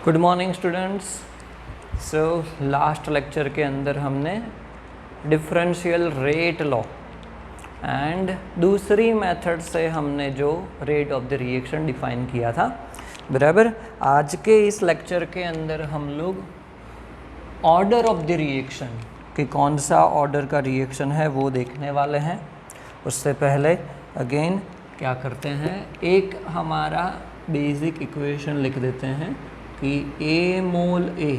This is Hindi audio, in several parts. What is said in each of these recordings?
Good morning students. So last lecture के अंदर हमने डिफरेंशियल रेट लॉ एंड दूसरी मेथड से हमने जो rate of the reaction define किया था, बराबर। आज के इस लेक्चर के अंदर हम लोग ऑर्डर ऑफ द रिएक्शन कि कौन सा ऑर्डर का रिएक्शन है वो देखने वाले हैं। उससे पहले अगेन क्या करते हैं, एक हमारा बेसिक इक्वेशन लिख देते हैं कि A mole A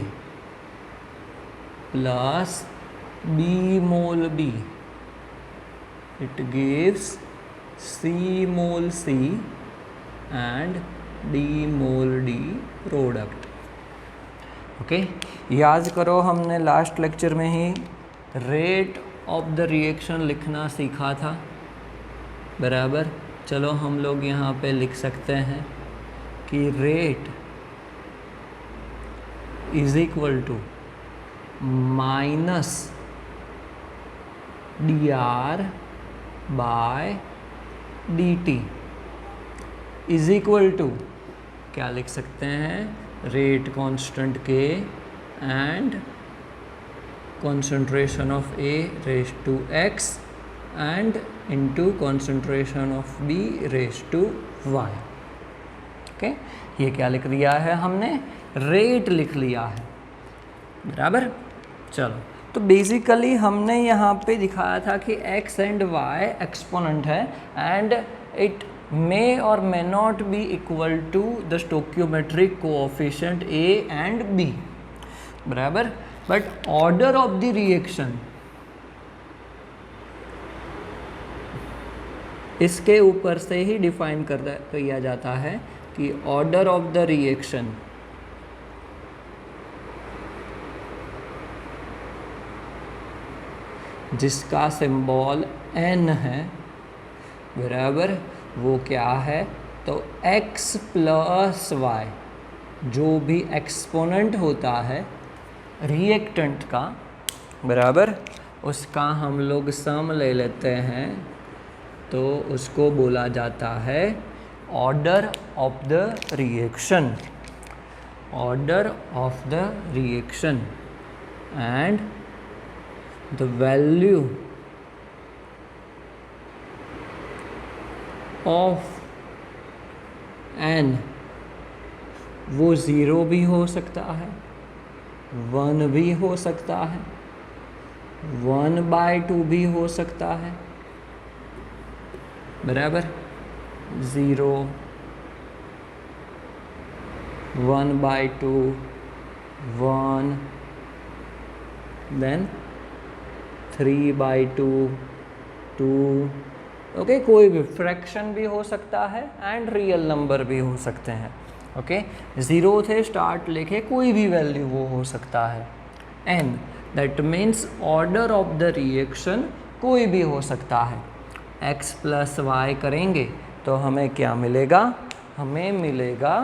plus B mole B it gives C mole C and D mole D product. Okay, याद करो हमने लास्ट लेक्चर में ही रेट ऑफ द रिएक्शन लिखना सीखा था, बराबर। चलो हम लोग यहाँ पे लिख सकते हैं कि rate is equal to minus D R by D T is equal to क्या लिख सकते हैं, rate constant K and concentration of A raised to X and into concentration of B raised to Y। Okay, ये क्या लिख दिया है हमने, रेट लिख लिया है, बराबर। चलो, तो बेसिकली हमने यहाँ पे दिखाया था कि X एंड Y एक्सपोनेंट है एंड इट मे और may not be equal to the stoichiometric coefficient A and B, बराबर। But order of the reaction इसके ऊपर से ही डिफाइन किया जाता है कि ऑर्डर ऑफ द रिएक्शन जिसका सिंबल n है, बराबर, वो क्या है, तो x प्लस y जो भी एक्सपोनेंट होता है रिएक्टेंट का, बराबर, उसका हम लोग सम ले लेते हैं तो उसको बोला जाता है order of the reaction, order of the reaction. And the value of n वो 0 भी हो सकता है, 1 भी हो सकता है, 1/2 भी हो सकता है, बराबर। 0, 1/2, 1, देन 3/2, 2। ओके, कोई भी फ्रैक्शन भी हो सकता है एंड रियल नंबर भी हो सकते हैं। ओके, 0 से स्टार्ट लेके कोई भी वैल्यू वो हो सकता है। n that means order of the reaction कोई भी हो सकता है। x प्लस वाई करेंगे तो हमें क्या मिलेगा, हमें मिलेगा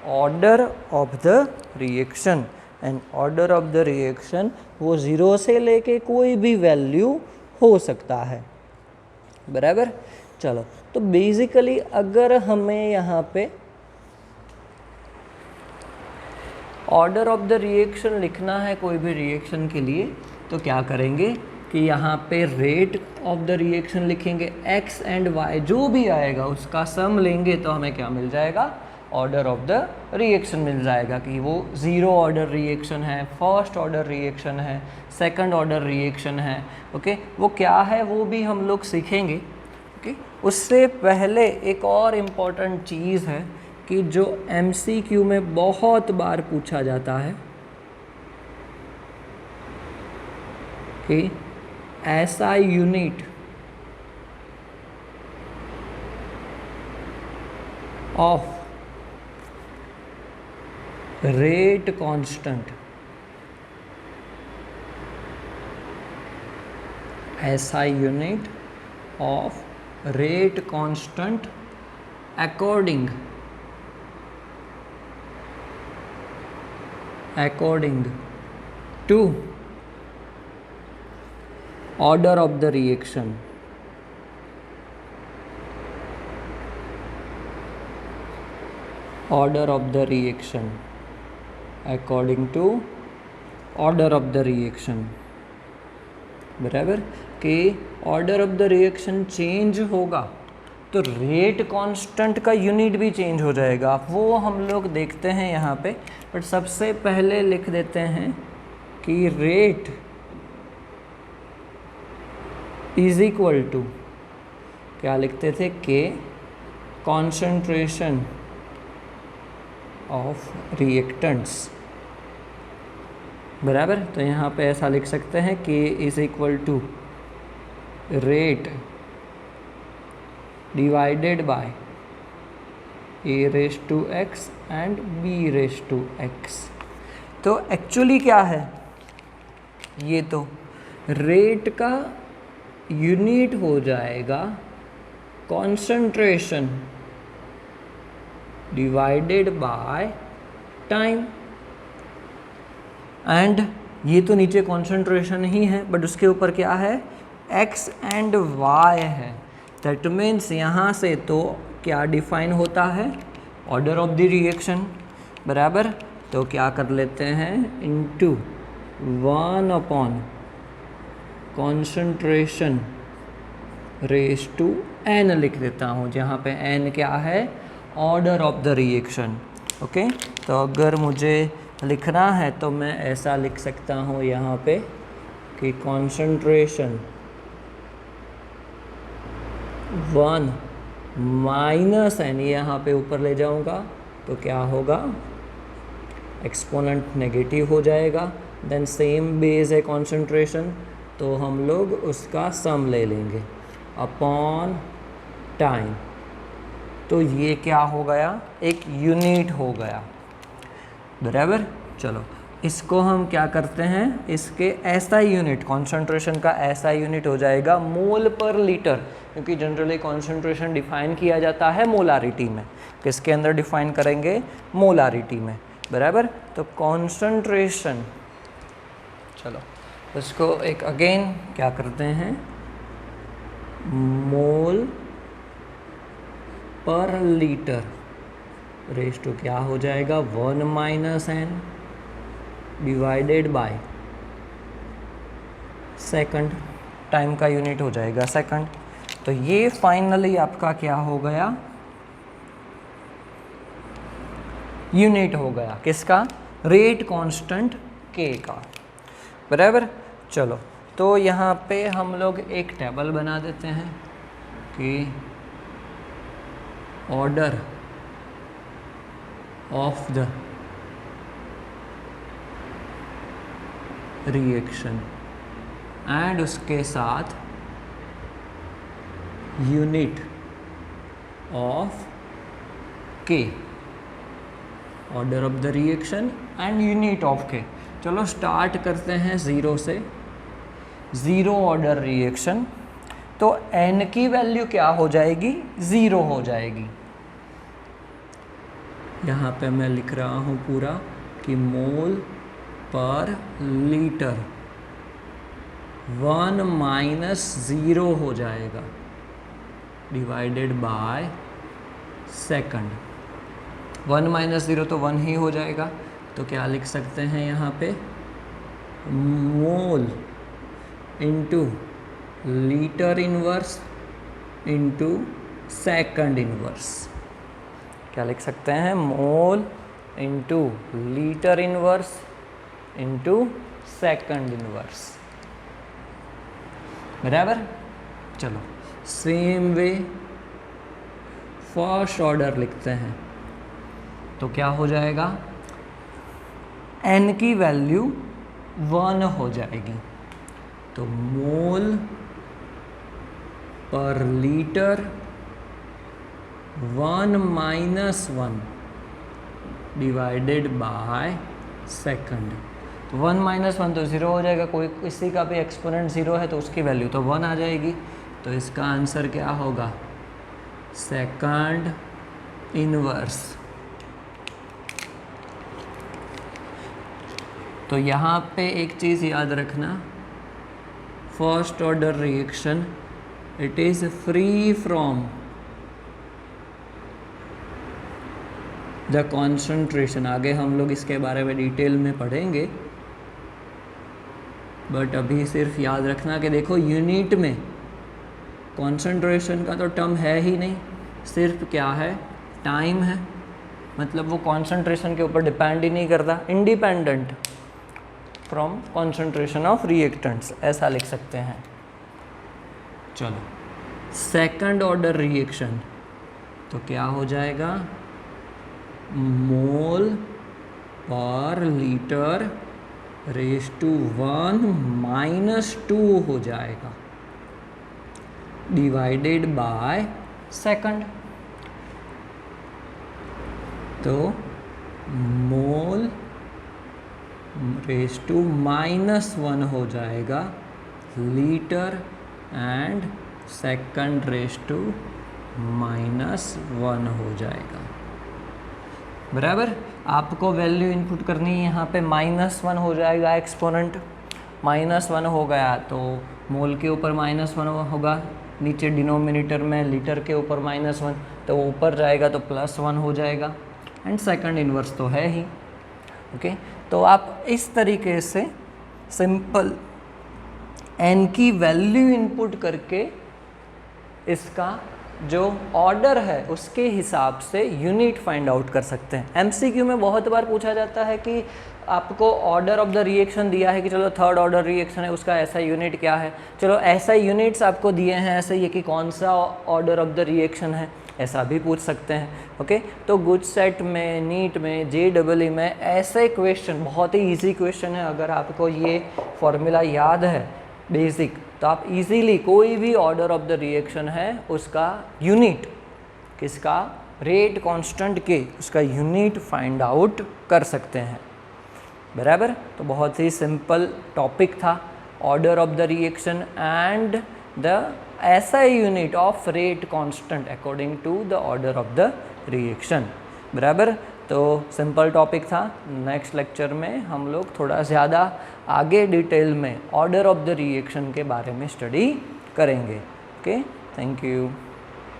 order of the reaction. And order of the reaction वो 0 से लेके कोई भी वैल्यू हो सकता है, बराबर। चलो, तो बेसिकली अगर हमें यहाँ पे ऑर्डर ऑफ द रिएक्शन लिखना है कोई भी रिएक्शन के लिए, तो क्या करेंगे कि यहाँ पे रेट ऑफ द रिएक्शन लिखेंगे, x एंड y जो भी आएगा उसका सम लेंगे तो हमें क्या मिल जाएगा, ऑर्डर ऑफ द रिएक्शन मिल जाएगा कि वो 0 ऑर्डर रिएक्शन है, फर्स्ट ऑर्डर रिएक्शन है, सेकंड ऑर्डर रिएक्शन है। ओके, वो क्या है वो भी हम लोग सीखेंगे। ओके, उससे पहले एक और इम्पॉर्टेंट चीज़ है कि जो MCQ में बहुत बार पूछा जाता है कि ऐसा यूनिट ऑफ रेट कांस्टेंट, ऐसा unit of rate constant according to order of the reaction, order of the reaction according to order of the reaction. बराबर कि order of the reaction change होगा तो रेट कांस्टेंट का यूनिट भी चेंज हो जाएगा, वो हम लोग देखते हैं यहाँ पे। बट सबसे पहले लिख देते हैं कि रेट इज इक्वल टू, क्या लिखते थे, के कॉन्सेंट्रेशन ऑफ रिएक्टेंट्स। बराबर, तो यहाँ पे ऐसा लिख सकते हैं K is equal to rate divided by A raise to X and B raise to X. तो एक्चुअली क्या है, ये तो रेट का यूनिट हो जाएगा concentration divided by time. And ये तो नीचे कॉन्सेंट्रेशन ही है, बट उसके ऊपर क्या है, x एंड y है। दैट मीन्स यहाँ से तो क्या डिफाइन होता है, ऑर्डर ऑफ द रिएक्शन। बराबर, तो क्या कर लेते हैं, into 1 upon concentration raise to n लिख देता हूँ, जहाँ पे n क्या है, order of the reaction. Okay, तो अगर मुझे लिखना है तो मैं ऐसा लिख सकता हूँ यहाँ पे कि कॉन्सेंट्रेशन 1 माइनस n, यहाँ पे ऊपर ले जाऊँगा तो क्या होगा, एक्सपोनेंट नेगेटिव हो जाएगा। देन सेम बेस है कॉन्सेंट्रेशन, तो हम लोग उसका सम ले लेंगे अपॉन टाइम। तो ये क्या हो गया, एक यूनिट हो गया। बराबर, चलो इसको हम क्या करते हैं, इसके ऐसा यूनिट, कॉन्सेंट्रेशन का ऐसा यूनिट हो जाएगा मोल पर लीटर, क्योंकि जनरली कॉन्सेंट्रेशन डिफाइन किया जाता है मोलारिटी में। किसके अंदर डिफाइन करेंगे, मोलारिटी में। बराबर, तो कॉन्सेंट्रेशन, चलो इसको एक अगेन क्या करते हैं, मोल पर लीटर रेस टू क्या हो जाएगा, 1 minus n divided by second, time का यूनिट हो जाएगा सेकंड। तो ये फाइनली आपका क्या हो गया, यूनिट हो गया किसका, रेट कांस्टेंट k का। बराबर, चलो तो यहाँ पे हम लोग एक टेबल बना देते हैं कि order of the reaction and उसके साथ यूनिट ऑफ के, order of the reaction and unit of के। चलो स्टार्ट करते हैं ज़ीरो से, ज़ीरो ऑर्डर रिएक्शन, तो n की वैल्यू क्या हो जाएगी, 0 हो जाएगी। यहाँ पे मैं लिख रहा हूँ पूरा कि मोल पर लीटर 1 माइनस 0 हो जाएगा डिवाइडेड बाय सेकंड। 1 माइनस 0 तो 1 ही हो जाएगा, तो क्या लिख सकते हैं यहाँ पे, mole into litre inverse into second inverse. क्या लिख सकते हैं, mole into litre inverse into second inverse. बराबर, चलो सेम वे फर्स्ट ऑर्डर लिखते हैं, तो क्या हो जाएगा, n की वैल्यू 1 हो जाएगी, तो मोल पर litre 1 minus 1 divided by second. तो 1 माइनस 1 तो 0 हो जाएगा, कोई किसी का भी एक्सपोनेंट 0 है तो उसकी वैल्यू तो 1 आ जाएगी। तो इसका आंसर क्या होगा, सेकंड इनवर्स। तो यहाँ पे एक चीज़ याद रखना, first order reaction it is free from the concentration, आगे हम लोग इसके बारे में डिटेल में पढ़ेंगे, बट अभी सिर्फ याद रखना कि देखो यूनिट में कॉन्सेंट्रेशन का तो टर्म है ही नहीं, सिर्फ क्या है, टाइम है, मतलब वो कॉन्सेंट्रेशन के ऊपर डिपेंड ही नहीं करता, independent from concentration of reactants, ऐसा लिख सकते हैं। चलो सेकंड ऑर्डर रिएक्शन तो क्या हो जाएगा, मोल पर लीटर रेज टू 1 - 2 हो जाएगा, डिवाइडेड बाय सेकंड। तो मोल रेज टू -1 हो जाएगा litre and second raise to -1 हो जाएगा, बराबर। आपको वैल्यू इनपुट करनी है, यहाँ पे -1 हो जाएगा एक्सपोनेंट, -1 हो गया तो मोल के ऊपर -1 होगा, नीचे डिनोमिनेटर में लीटर के ऊपर -1 तो ऊपर जाएगा तो +1 हो जाएगा, एंड सेकंड इन्वर्स तो है ही। ओके, तो आप इस तरीके से सिंपल n की वैल्यू इनपुट करके इसका जो ऑर्डर है उसके हिसाब से यूनिट फाइंड आउट कर सकते हैं। एमसीक्यू में बहुत बार पूछा जाता है कि आपको ऑर्डर ऑफ द रिएक्शन दिया है कि चलो थर्ड ऑर्डर रिएक्शन है, उसका ऐसा यूनिट क्या है, चलो ऐसा यूनिट्स आपको दिए हैं ऐसे ये कि कौन सा ऑर्डर ऑफ द रिएक्शन है, ऐसा भी पूछ सकते हैं। ओके, तो गुड सेट में, नीट में, JEE में ऐसे क्वेश्चन, बहुत ही ईजी क्वेश्चन है, अगर आपको ये फॉर्मूला याद है बेसिक तो आप इजीली कोई भी ऑर्डर ऑफ द रिएक्शन है उसका यूनिट, किसका, रेट कांस्टेंट के, उसका यूनिट फाइंड आउट कर सकते हैं, बराबर। तो बहुत ही सिंपल टॉपिक था, order of the reaction and the SI unit of rate constant according to the order of the reaction, बराबर। तो सिंपल टॉपिक था। नेक्स्ट लेक्चर में हम लोग थोड़ा ज़्यादा आगे डिटेल में ऑर्डर ऑफ द रिएक्शन के बारे में स्टडी करेंगे। Okay, thank you.